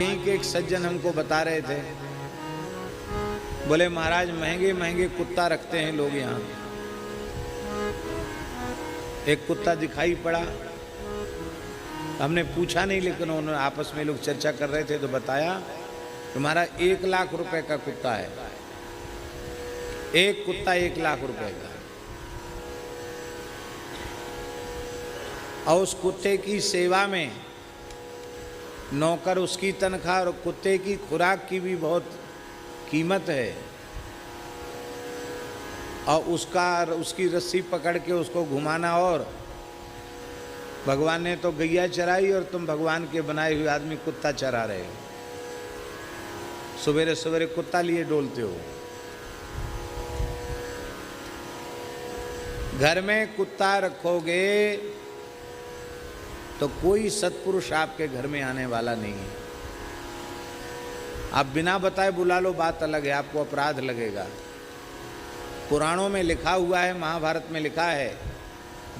यहीं के एक सज्जन हमको बता रहे थे, बोले महाराज महंगे महंगे कुत्ता रखते हैं लोग यहाँ। एक कुत्ता दिखाई पड़ा, हमने पूछा नहीं, लेकिन उन्होंने आपस में लोग चर्चा कर रहे थे तो बताया तुम्हारा 1 लाख रुपए का कुत्ता है। एक कुत्ता 1 लाख रुपए का। और उस कुत्ते की सेवा में नौकर उसकी तनख्वाह और कुत्ते की खुराक की भी बहुत कीमत है। और उसकी रस्सी पकड़ के उसको घुमाना, और भगवान ने तो गैया चराई और तुम भगवान के बनाए हुए आदमी कुत्ता चरा रहे हो। सवेरे सवेरे कुत्ता लिए डोलते हो। घर में कुत्ता रखोगे तो कोई सत्पुरुष आपके घर में आने वाला नहीं है। आप बिना बताए बुला लो, बात अलग है, आपको अपराध लगेगा। पुराणों में लिखा हुआ है, महाभारत में लिखा है,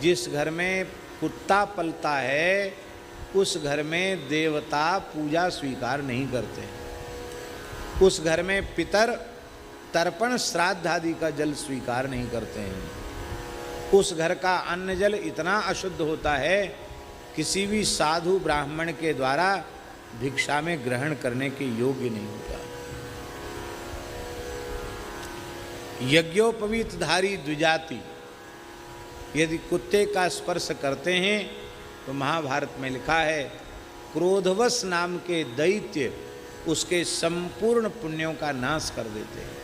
जिस घर में कुत्ता पलता है उस घर में देवता पूजा स्वीकार नहीं करते। उस घर में पितर तर्पण श्राद्ध आदि का जल स्वीकार नहीं करते हैं। उस घर का अन्न जल इतना अशुद्ध होता है, किसी भी साधु ब्राह्मण के द्वारा भिक्षा में ग्रहण करने के योग्य नहीं होता। यज्ञोपवीतधारी द्विजाति यदि कुत्ते का स्पर्श करते हैं तो महाभारत में लिखा है क्रोधवश नाम के दैत्य उसके संपूर्ण पुण्यों का नाश कर देते हैं,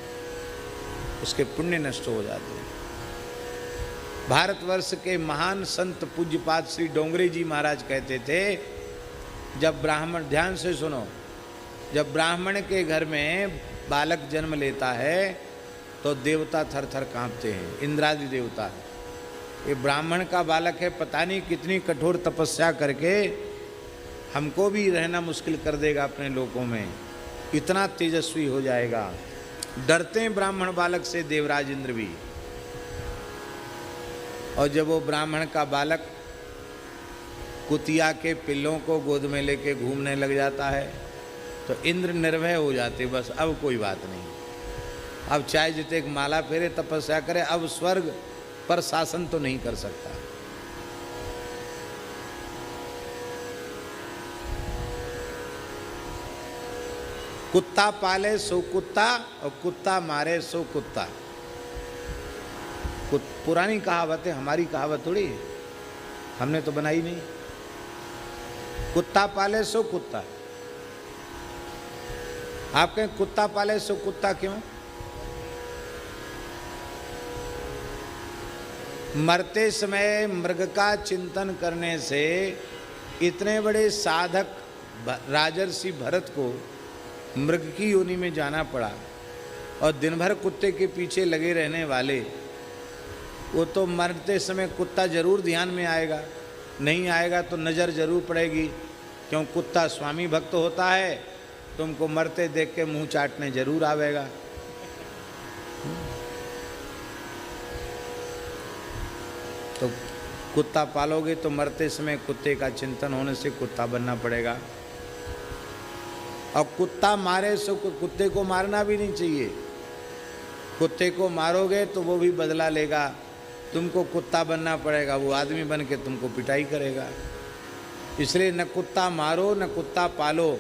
उसके पुण्य नष्ट हो जाते हैं। भारतवर्ष के महान संत पूज्यपाद श्री डोंगरे जी महाराज कहते थे, जब ब्राह्मण, ध्यान से सुनो, जब ब्राह्मण के घर में बालक जन्म लेता है तो देवता थर थर कांपते हैं, इंद्रादि देवता। ये ब्राह्मण का बालक है, पता नहीं कितनी कठोर तपस्या करके हमको भी रहना मुश्किल कर देगा अपने लोकों में, इतना तेजस्वी हो जाएगा। डरते हैं ब्राह्मण बालक से देवराज इंद्र भी। और जब वो ब्राह्मण का बालक कुतिया के पिल्लों को गोद में लेके घूमने लग जाता है तो इंद्र निर्भय हो जाते, बस अब कोई बात नहीं, अब चाहे जितने एक माला फेरे तपस्या करे, अब स्वर्ग पर शासन तो नहीं कर सकता। कुत्ता पाले सो कुत्ता और कुत्ता मारे सो कुत्ता। पुरानी कहावत है, हमारी कहावत थोड़ी है, हमने तो बनाई नहीं। कुत्ता पाले सो कुत्ता। आप कहें कुत्ता पाले सो कुत्ता क्यों? मरते समय मृग का चिंतन करने से इतने बड़े साधक राजर्षि भरत को मृग की योनि में जाना पड़ा, और दिन भर कुत्ते के पीछे लगे रहने वाले, वो तो मरते समय कुत्ता जरूर ध्यान में आएगा, नहीं आएगा तो नज़र जरूर पड़ेगी, क्यों कुत्ता स्वामी भक्त होता है, तुमको मरते देख के मुंह चाटने जरूर आवेगा। तो कुत्ता पालोगे तो मरते समय कुत्ते का चिंतन होने से कुत्ता बनना पड़ेगा। और कुत्ता मारे सो कुत्ते को मारना भी नहीं चाहिए। कुत्ते को मारोगे तो वो भी बदला लेगा, तुमको कुत्ता बनना पड़ेगा, वो आदमी बन के तुमको पिटाई करेगा। इसलिए न कुत्ता मारो न कुत्ता पालो,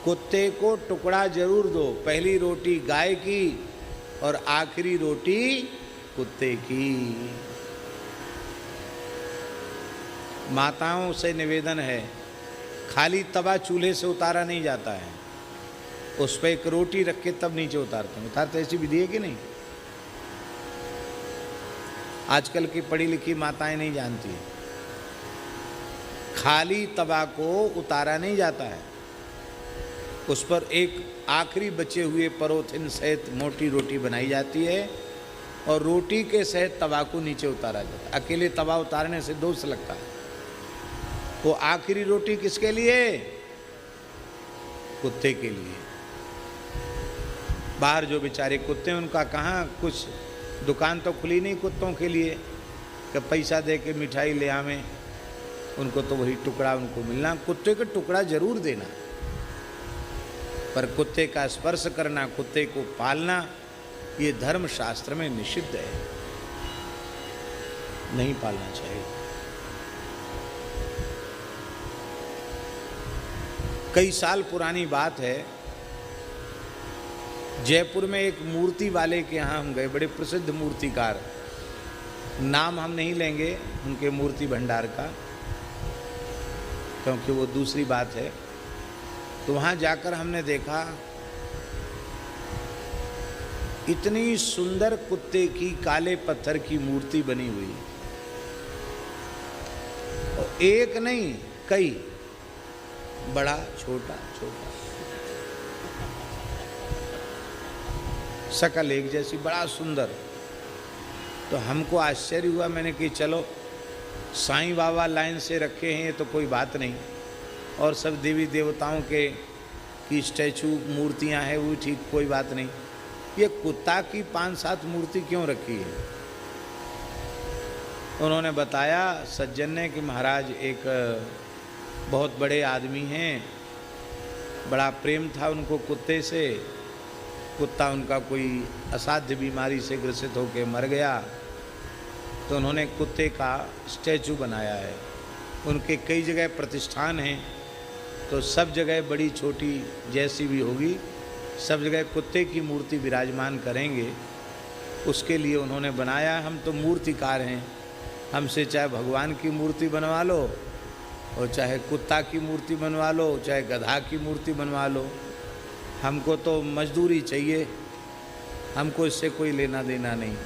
कुत्ते को टुकड़ा जरूर दो, पहली रोटी गाय की और आखिरी रोटी कुत्ते की। माताओं से निवेदन है, खाली तवा चूल्हे से उतारा नहीं जाता है, उस पर एक रोटी रख के तब नीचे उतारते हैं। उतारते ऐसी विधि है कि नहीं? आजकल की पढ़ी लिखी माताएं नहीं जानती, खाली तवा को उतारा नहीं जाता है, उस पर एक आखिरी बचे हुए परोथिन सहित मोटी रोटी बनाई जाती है और रोटी के सहित तवा को नीचे उतारा जाता है। अकेले तवा उतारने से दोष लगता है। वो आखिरी रोटी किसके लिए? कुत्ते के लिए। बाहर जो बेचारे कुत्ते हैं उनका कहाँ कुछ, दुकान तो खुली नहीं कुत्तों के लिए कि पैसा दे के मिठाई ले आवें, उनको तो वही टुकड़ा उनको मिलना। कुत्ते का टुकड़ा जरूर देना, पर कुत्ते का स्पर्श करना, कुत्ते को पालना, ये धर्म शास्त्र में निषिद्ध है, नहीं पालना चाहिए। कई साल पुरानी बात है, जयपुर में एक मूर्ति वाले के यहाँ हम गए, बड़े प्रसिद्ध मूर्तिकार, नाम हम नहीं लेंगे उनके मूर्ति भंडार का क्योंकि वो दूसरी बात है। तो वहाँ जाकर हमने देखा इतनी सुंदर कुत्ते की काले पत्थर की मूर्ति बनी हुई, और एक नहीं कई, बड़ा छोटा छोटा, शकल एक जैसी, बड़ा सुंदर। तो हमको आश्चर्य हुआ, मैंने कि चलो साईं बाबा लाइन से रखे हैं तो कोई बात नहीं, और सब देवी देवताओं के की स्टैचू मूर्तियां हैं वो ठीक, कोई बात नहीं, ये कुत्ता की 5-7 मूर्ति क्यों रखी है? उन्होंने बताया सज्जन ने कि महाराज एक बहुत बड़े आदमी हैं, बड़ा प्रेम था उनको कुत्ते से, कुत्ता उनका कोई असाध्य बीमारी से ग्रसित होकर मर गया, तो उन्होंने कुत्ते का स्टैचू बनाया है। उनके कई जगह प्रतिष्ठान हैं, तो सब जगह बड़ी छोटी जैसी भी होगी, सब जगह कुत्ते की मूर्ति विराजमान करेंगे, उसके लिए उन्होंने बनाया। हम तो मूर्तिकार हैं, हमसे चाहे भगवान की मूर्ति बनवा लो, और चाहे कुत्ता की मूर्ति बनवा लो, चाहे गधा की मूर्ति बनवा लो, हमको तो मजदूरी चाहिए, हमको इससे कोई लेना देना नहीं।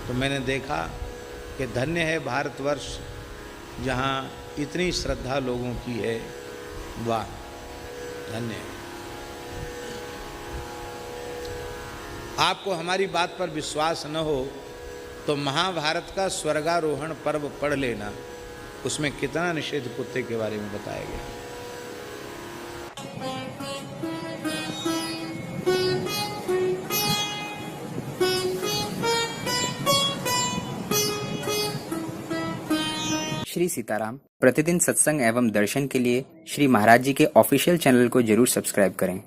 तो मैंने देखा कि धन्य है भारतवर्ष, जहाँ इतनी श्रद्धा लोगों की है, वाह धन्य है। आपको हमारी बात पर विश्वास न हो तो महाभारत का स्वर्गारोहण पर्व पढ़ लेना, उसमें कितना निषेध कुत्ते के बारे में बताया गया। श्री सीताराम प्रतिदिन सत्संग एवं दर्शन के लिए श्री महाराज जी के ऑफिशियल चैनल को जरूर सब्सक्राइब करें।